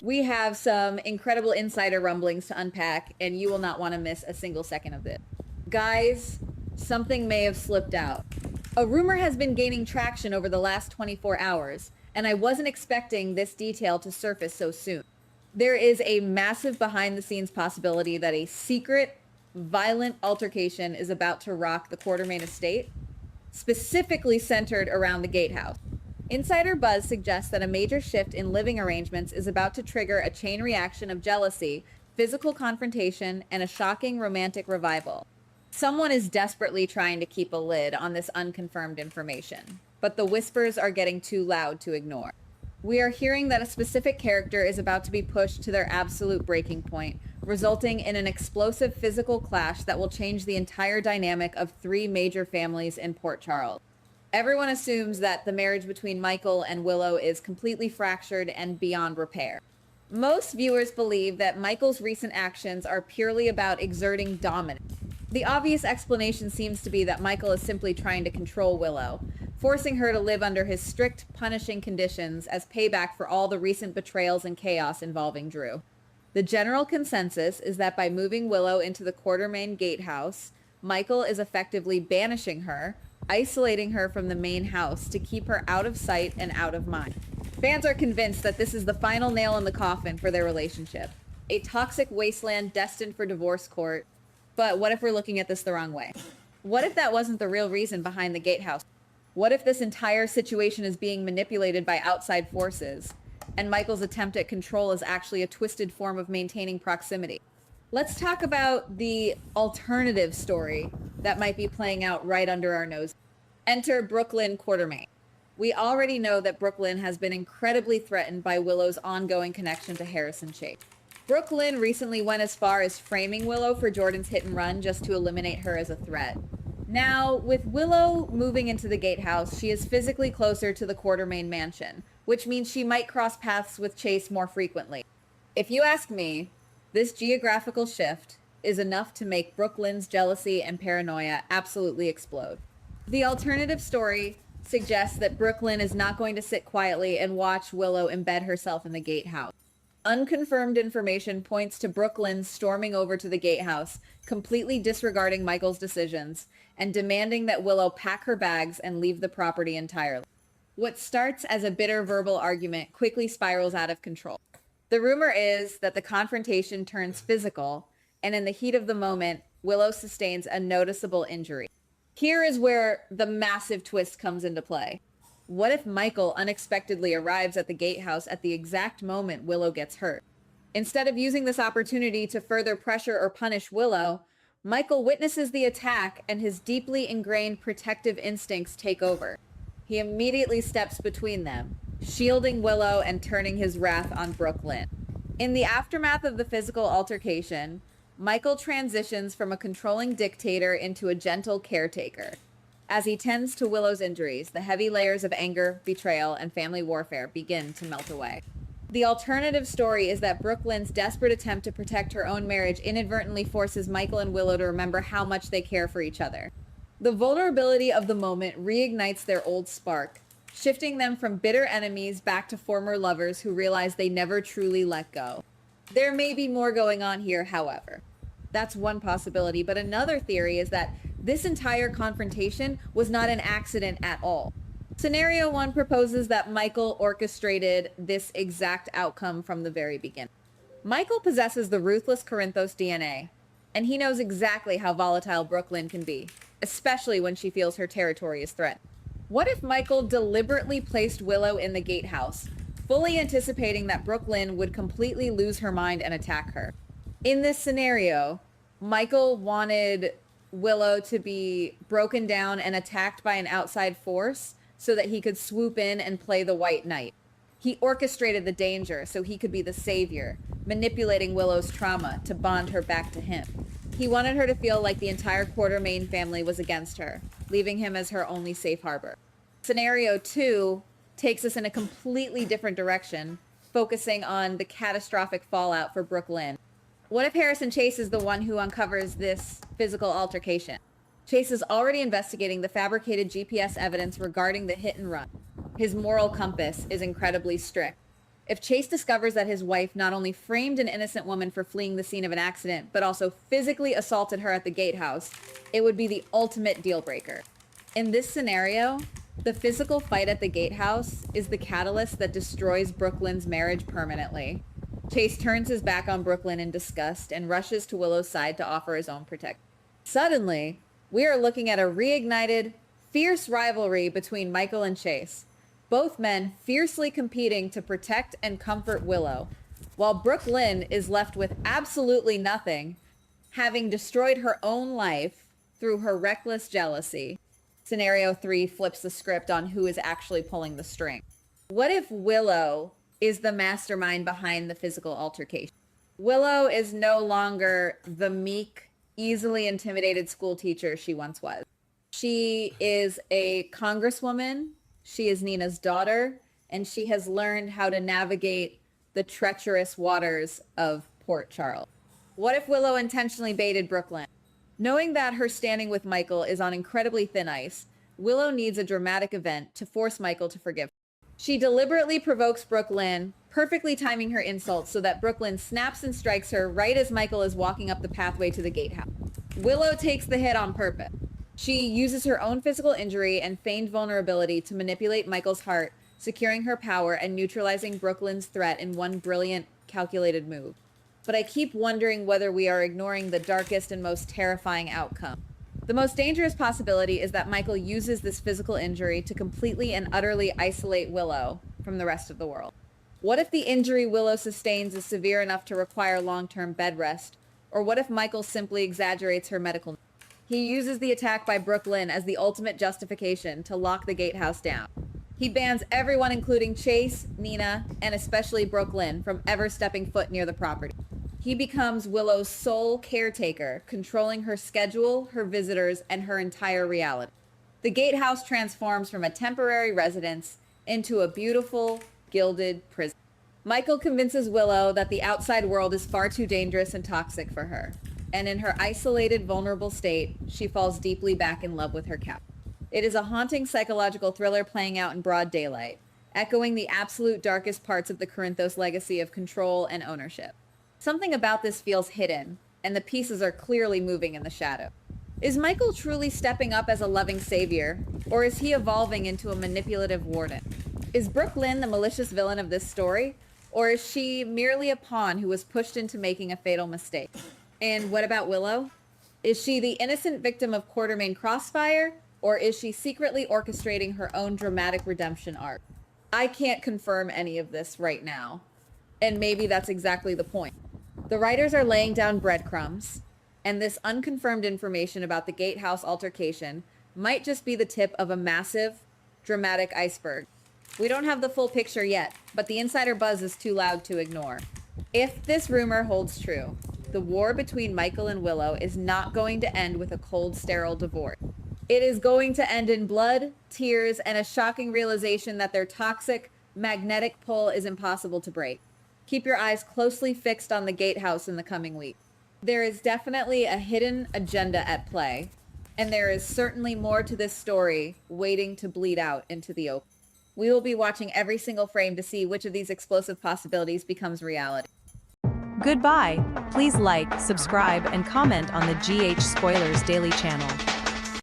We have some incredible insider rumblings to unpack, and you will not want to miss a single second of this. Guys, something may have slipped out. A rumor has been gaining traction over the last 24 hours, and I wasn't expecting this detail to surface so soon. There is a massive behind-the-scenes possibility that a secret, violent altercation is about to rock the Quartermain estate, specifically centered around the gatehouse. Insider buzz suggests that a major shift in living arrangements is about to trigger a chain reaction of jealousy, physical confrontation, and a shocking romantic revival. Someone is desperately trying to keep a lid on this unconfirmed information, but the whispers are getting too loud to ignore. We are hearing that a specific character is about to be pushed to their absolute breaking point, resulting in an explosive physical clash that will change the entire dynamic of three major families in Port Charles. Everyone assumes that the marriage between Michael and Willow is completely fractured and beyond repair. Most viewers believe that Michael's recent actions are purely about exerting dominance. The obvious explanation seems to be that Michael is simply trying to control Willow, forcing her to live under his strict, punishing conditions as payback for all the recent betrayals and chaos involving Drew. The general consensus is that by moving Willow into the Quartermain gatehouse, Michael is effectively banishing her, isolating her from the main house to keep her out of sight and out of mind. Fans are convinced that this is the final nail in the coffin for their relationship. A toxic wasteland destined for divorce court. But what if we're looking at this the wrong way? What if that wasn't the real reason behind the gatehouse? What if this entire situation is being manipulated by outside forces, and Michael's attempt at control is actually a twisted form of maintaining proximity? Let's talk about the alternative story that might be playing out right under our nose. Enter Brook Lynn Quartermain. We already know that Brook Lynn has been incredibly threatened by Willow's ongoing connection to Harrison Chase. Brook Lynn recently went as far as framing Willow for Jordan's hit and run just to eliminate her as a threat. Now, with Willow moving into the gatehouse, she is physically closer to the Quartermain mansion, which means she might cross paths with Chase more frequently. If you ask me, this geographical shift is enough to make Brook Lynn's jealousy and paranoia absolutely explode. The alternative story suggests that Brook Lynn is not going to sit quietly and watch Willow embed herself in the gatehouse. Unconfirmed information points to Brook Lynn storming over to the gatehouse, completely disregarding Michael's decisions, and demanding that Willow pack her bags and leave the property entirely. What starts as a bitter verbal argument quickly spirals out of control. The rumor is that the confrontation turns physical, and in the heat of the moment, Willow sustains a noticeable injury. Here is where the massive twist comes into play. What if Michael unexpectedly arrives at the gatehouse at the exact moment Willow gets hurt? Instead of using this opportunity to further pressure or punish Willow, Michael witnesses the attack and his deeply ingrained protective instincts take over. He immediately steps between them, shielding Willow and turning his wrath on Brook Lynn. In the aftermath of the physical altercation, Michael transitions from a controlling dictator into a gentle caretaker. As he tends to Willow's injuries, the heavy layers of anger, betrayal, and family warfare begin to melt away. The alternative story is that Brook Lynn's desperate attempt to protect her own marriage inadvertently forces Michael and Willow to remember how much they care for each other. The vulnerability of the moment reignites their old spark, shifting them from bitter enemies back to former lovers who realize they never truly let go. There may be more going on here, however. That's one possibility, but another theory is that this entire confrontation was not an accident at all. Scenario 1 proposes that Michael orchestrated this exact outcome from the very beginning. Michael possesses the ruthless Corinthos DNA, and he knows exactly how volatile Brook Lynn can be, especially when she feels her territory is threatened. What if Michael deliberately placed Willow in the gatehouse, fully anticipating that Brook Lynn would completely lose her mind and attack her? In this scenario, Michael wanted Willow to be broken down and attacked by an outside force so that he could swoop in and play the White Knight. He orchestrated the danger so he could be the savior, manipulating Willow's trauma to bond her back to him. He wanted her to feel like the entire Quartermain family was against her, leaving him as her only safe harbor. Scenario 2 takes us in a completely different direction, focusing on the catastrophic fallout for Brook Lynn. What if Harrison Chase is the one who uncovers this physical altercation? Chase is already investigating the fabricated GPS evidence regarding the hit and run. His moral compass is incredibly strict. If Chase discovers that his wife not only framed an innocent woman for fleeing the scene of an accident, but also physically assaulted her at the gatehouse, it would be the ultimate deal breaker. In this scenario, the physical fight at the gatehouse is the catalyst that destroys Brook Lynn's marriage permanently. Chase turns his back on Brook Lynn in disgust and rushes to Willow's side to offer his own protection. Suddenly, we are looking at a reignited, fierce rivalry between Michael and Chase. Both men fiercely competing to protect and comfort Willow, while Brook Lynn is left with absolutely nothing, having destroyed her own life through her reckless jealousy. Scenario 3 flips the script on who is actually pulling the string. What if Willow is the mastermind behind the physical altercation? Willow is no longer the meek, easily intimidated school teacher she once was. She is a congresswoman. She is Nina's daughter, and she has learned how to navigate the treacherous waters of Port Charles. What if Willow intentionally baited Brook Lynn? Knowing that her standing with Michael is on incredibly thin ice, Willow needs a dramatic event to force Michael to forgive her. She deliberately provokes Brook Lynn, perfectly timing her insults so that Brook Lynn snaps and strikes her right as Michael is walking up the pathway to the gatehouse. Willow takes the hit on purpose. She uses her own physical injury and feigned vulnerability to manipulate Michael's heart, securing her power and neutralizing Brook Lynn's threat in one brilliant, calculated move. But I keep wondering whether we are ignoring the darkest and most terrifying outcome. The most dangerous possibility is that Michael uses this physical injury to completely and utterly isolate Willow from the rest of the world. What if the injury Willow sustains is severe enough to require long-term bed rest? Or what if Michael simply exaggerates her medical needs? He uses the attack by Brook Lynn as the ultimate justification to lock the gatehouse down. He bans everyone, including Chase, Nina, and especially Brook Lynn, from ever stepping foot near the property. He becomes Willow's sole caretaker, controlling her schedule, her visitors, and her entire reality. The gatehouse transforms from a temporary residence into a beautiful, gilded prison. Michael convinces Willow that the outside world is far too dangerous and toxic for her. And in her isolated, vulnerable state, she falls deeply back in love with her captor. It is a haunting psychological thriller playing out in broad daylight, echoing the absolute darkest parts of the Corinthos legacy of control and ownership. Something about this feels hidden, and the pieces are clearly moving in the shadow. Is Michael truly stepping up as a loving savior, or is he evolving into a manipulative warden? Is Brook Lynn the malicious villain of this story, or is she merely a pawn who was pushed into making a fatal mistake? And what about Willow? Is she the innocent victim of Quartermain crossfire, or is she secretly orchestrating her own dramatic redemption arc? I can't confirm any of this right now, and maybe that's exactly the point. The writers are laying down breadcrumbs, and this unconfirmed information about the gatehouse altercation might just be the tip of a massive, dramatic iceberg. We don't have the full picture yet, but the insider buzz is too loud to ignore. If this rumor holds true, the war between Michael and Willow is not going to end with a cold, sterile divorce. It is going to end in blood, tears, and a shocking realization that their toxic, magnetic pull is impossible to break. Keep your eyes closely fixed on the gatehouse in the coming week. There is definitely a hidden agenda at play, and there is certainly more to this story waiting to bleed out into the open. We will be watching every single frame to see which of these explosive possibilities becomes reality. Goodbye. Please like, subscribe, and comment on the GH Spoilers Daily channel.